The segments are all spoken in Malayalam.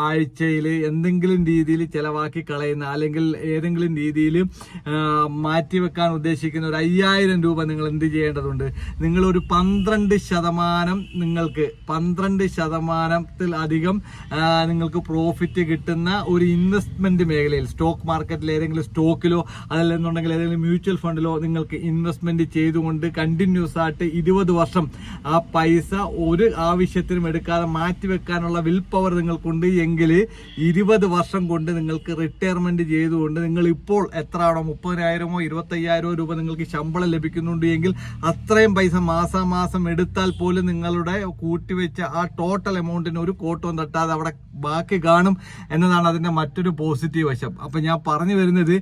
ആഴ്ചയിൽ എന്തെങ്കിലും രീതിയിൽ ചെലവാക്കി കളയുന്ന അല്ലെങ്കിൽ ഏതെങ്കിലും രീതിയിൽ മാറ്റിവെക്കാൻ ഉദ്ദേശിക്കുന്ന ഒരു 5000 രൂപ നിങ്ങൾ എന്ത് ചെയ്യേണ്ടതുണ്ട്? നിങ്ങളൊരു 12% നിങ്ങൾക്ക് 12%-ത്തിൽ-അധികം നിങ്ങൾക്ക് പ്രോഫിറ്റ് കിട്ടുന്ന ഒരു ഇൻവെസ്റ്റ്മെന്റ് മേഖലയിൽ സ്റ്റോക്ക് മാർക്കറ്റിൽ ഏതെങ്കിലും സ്റ്റോക്കിലോ അതല്ലെന്നുണ്ടെങ്കിൽ ഏതെങ്കിലും മ്യൂച്വൽ ഫണ്ടിലോ നിങ്ങൾക്ക് ഇൻവെസ്റ്റ്മെന്റ് ചെയ്തുകൊണ്ട് കണ്ടിന്യൂസ് ആയിട്ട് 20 വർഷം ആ പൈസ ഒരു ആവശ്യത്തിനും എടുക്കാതെ മാറ്റിവെക്കാനുള്ള വിൽ പവർ നിങ്ങൾക്കുണ്ട് എങ്കിൽ 20 വർഷം കൊണ്ട് നിങ്ങൾക്ക് റിട്ടയർമെന്റ് ചെയ്തുകൊണ്ട് നിങ്ങൾ ഇപ്പോൾ എത്രയാണോ 30,000-ഓ 25,000-ഓ രൂപ നിങ്ങൾക്ക് ശമ്പളം ലഭിക്കുന്നുണ്ട് എങ്കിൽ അത്രയും പൈസ മാസാമാസം എടുത്താൽ പോലും നിങ്ങളുടെ കൂട്ടിവെച്ച ആ ടോട്ടൽ എമൗണ്ടിന് ഒരു കോട്ടവും തട്ടാതെ അവിടെ ബാക്കി കാണും എന്നതാണ് അതിന്റെ മറ്റൊരു പോസിറ്റീവ് വശം. അപ്പൊ ഞാൻ പറഞ്ഞു വരുന്നത്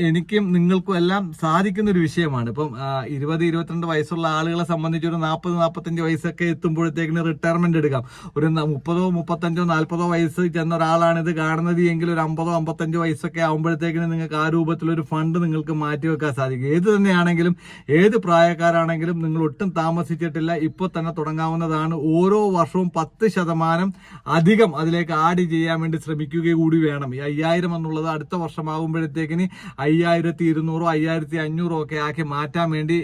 എനിക്കും നിങ്ങൾക്കും എല്ലാം സാധിക്കുന്ന ഒരു വിഷയമാണ്. ഇപ്പം 20-22 വയസ്സുള്ള ആളുകളെ സംബന്ധിച്ച് ഒരു 40-45 വയസ്സൊക്കെ എത്തുമ്പോഴത്തേക്കിന് റിട്ടയർമെന്റ് എടുക്കാം. ഒരു 30-35-40 വയസ്സ് ചെന്ന ഒരാളാണ് ഇത് കാണുന്നത് എങ്കിൽ ഒരു 50-55 വയസ്സൊക്കെ ആകുമ്പോഴത്തേക്കിന് നിങ്ങൾക്ക് ആ രൂപത്തിലൊരു ഫണ്ട് നിങ്ങൾക്ക് മാറ്റിവെക്കാൻ സാധിക്കും. ഏത് തന്നെയാണെങ്കിലും ഏത് പ്രായക്കാരാണെങ്കിലും നിങ്ങൾ ഒട്ടും താമസിച്ചിട്ടില്ല, ഇപ്പോൾ തന്നെ തുടങ്ങാവുന്നതാണ്. ഓരോ വർഷവും 10% അധികം അതിലേക്ക് ആഡ് ചെയ്യാൻ വേണ്ടി ശ്രമിക്കുക കൂടി വേണം. ഈ 5000 എന്നുള്ളത് അടുത്ത വർഷമാകുമ്പോഴത്തേക്കിന് 5200-ഓ 5500-ഓ ഒക്കെ ആക്കി മാറ്റാൻ വേണ്ടി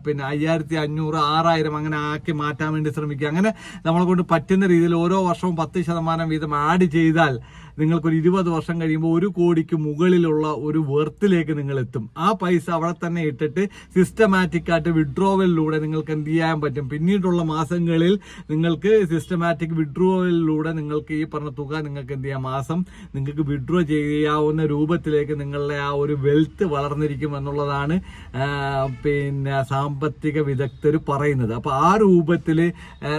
പിന്നെ 5500, 6000 അങ്ങനെ ആക്കി മാറ്റാൻ വേണ്ടി ശ്രമിക്കുക. അങ്ങനെ നമ്മളെ കൊണ്ട് പറ്റുന്ന രീതിയിൽ ഓരോ വർഷവും 10% വീതം ആഡ് ചെയ്താൽ നിങ്ങൾക്കൊരു 20 വർഷം കഴിയുമ്പോൾ 1 കോടിക്ക് മുകളിലുള്ള ഒരു വെർത്തിലേക്ക് നിങ്ങൾ എത്തും. ആ പൈസ അവിടെ തന്നെ ഇട്ടിട്ട് സിസ്റ്റമാറ്റിക് ആയിട്ട് വിഡ്രോവലിലൂടെ നിങ്ങൾക്ക് എന്ത് ചെയ്യാൻ പറ്റും? പിന്നീടുള്ള മാസങ്ങളിൽ നിങ്ങൾക്ക് സിസ്റ്റമാറ്റിക് വിഡ്രോവലിലൂടെ നിങ്ങൾക്ക് ഈ പറഞ്ഞ തുക നിങ്ങൾക്ക് എന്ത് ചെയ്യാം? മാസം നിങ്ങൾക്ക് വിഡ്രോ ചെയ്യാവുന്ന രൂപത്തിലേക്ക് നിങ്ങളുടെ ആ ഒരു വെൽത്ത് വളർന്നിരിക്കും എന്നുള്ളതാണ് പിന്നെ സാമ്പത്തിക വിദഗ്ധർ പറയുന്നത്. അപ്പൊ ആ രൂപത്തിൽ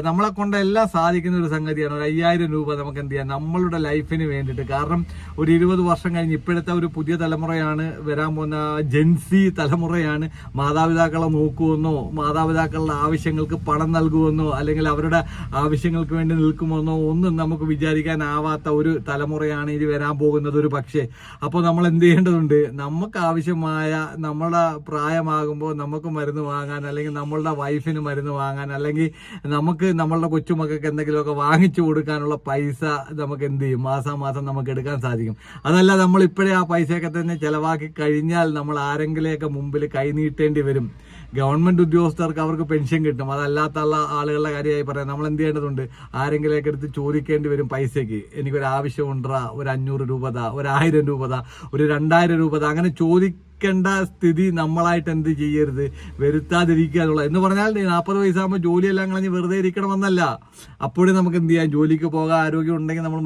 നമ്മളെ കൊണ്ട് എല്ലാം സാധിക്കുന്ന ഒരു സംഗതിയാണ്. ഒരു 5000 രൂപ നമുക്ക് എന്ത് ചെയ്യാം? നമ്മളുടെ ലൈഫിന് വേണ്ടിയിട്ട്. കാരണം ഒരു 20 വർഷം കഴിഞ്ഞ് ഇപ്പോഴത്തെ ഒരു പുതിയ തലമുറയാണ് വരാൻ പോകുന്ന ജെൻസി തലമുറയാണ്. മാതാപിതാക്കളെ നോക്കുമെന്നോ മാതാപിതാക്കളുടെ ആവശ്യങ്ങൾക്ക് പണം നൽകുമെന്നോ അല്ലെങ്കിൽ അവരുടെ ആവശ്യങ്ങൾക്ക് വേണ്ടി നിൽക്കുമെന്നോ ഒന്നും നമുക്ക് വിചാരിക്കാനാവാത്ത ഒരു തലമുറയാണ് ഇനി വരാൻ പോകുന്നത് ഒരു പക്ഷേ. അപ്പോൾ നമ്മൾ എന്ത് ചെയ്യേണ്ടതുണ്ട്? നമുക്ക് ആവശ്യമായ നമ്മുടെ പ്രായമാകുമ്പോൾ നമുക്ക് മരുന്ന് വാങ്ങാൻ അല്ലെങ്കിൽ നമ്മളുടെ വൈഫിന് മരുന്ന് വാങ്ങാൻ അല്ലെങ്കിൽ നമുക്ക് നമ്മളുടെ കൊച്ചുമക്കൾക്ക് എന്തെങ്കിലുമൊക്കെ വാങ്ങിച്ചു കൊടുക്കാനുള്ള പൈസ നമുക്ക് എന്ത് ചെയ്യും? മാസാമാസം നമുക്ക് എടുക്കാൻ സാധിക്കും. അതല്ല നമ്മൾ ഇപ്പോഴേ ആ പൈസയൊക്കെ തന്നെ ചെലവാക്കി കഴിഞ്ഞാൽ നമ്മൾ ആരെങ്കിലെയൊക്കെ മുമ്പിൽ കൈനീട്ടേണ്ടി വരും. ഗവൺമെന്റ് ഉദ്യോഗസ്ഥർക്ക് അവർക്ക് പെൻഷൻ കിട്ടും, അതല്ലാത്തുള്ള ആളുകളുടെ കാര്യമായി പറയാം. നമ്മൾ എന്ത് ചെയ്യേണ്ടതുണ്ട്? ആരെങ്കിലെയൊക്കെ എടുത്ത് ചോദിക്കേണ്ടി വരും പൈസയ്ക്ക്. എനിക്കൊരു ആവശ്യമുണ്ടാ, ഒരു 500 രൂപ താ, ഒരു 1000 രൂപ താ, ഒരു 2000 രൂപ താ. അങ്ങനെ ചോദിക്കേണ്ട സ്ഥിതി നമ്മളായിട്ട് എന്ത് ചെയ്യരുത്? വരുത്താതിരിക്കുക എന്നുള്ളത്. എന്ന് പറഞ്ഞാൽ 40 വയസ്സാകുമ്പോൾ ജോലിയെല്ലാം കളഞ്ഞ് വെറുതെ ഇരിക്കണമെന്നല്ല. അപ്പോഴും നമുക്ക് എന്ത് ചെയ്യാം? ജോലിക്ക് പോകാൻ ആരോഗ്യം ഉണ്ടെങ്കിൽ നമ്മൾ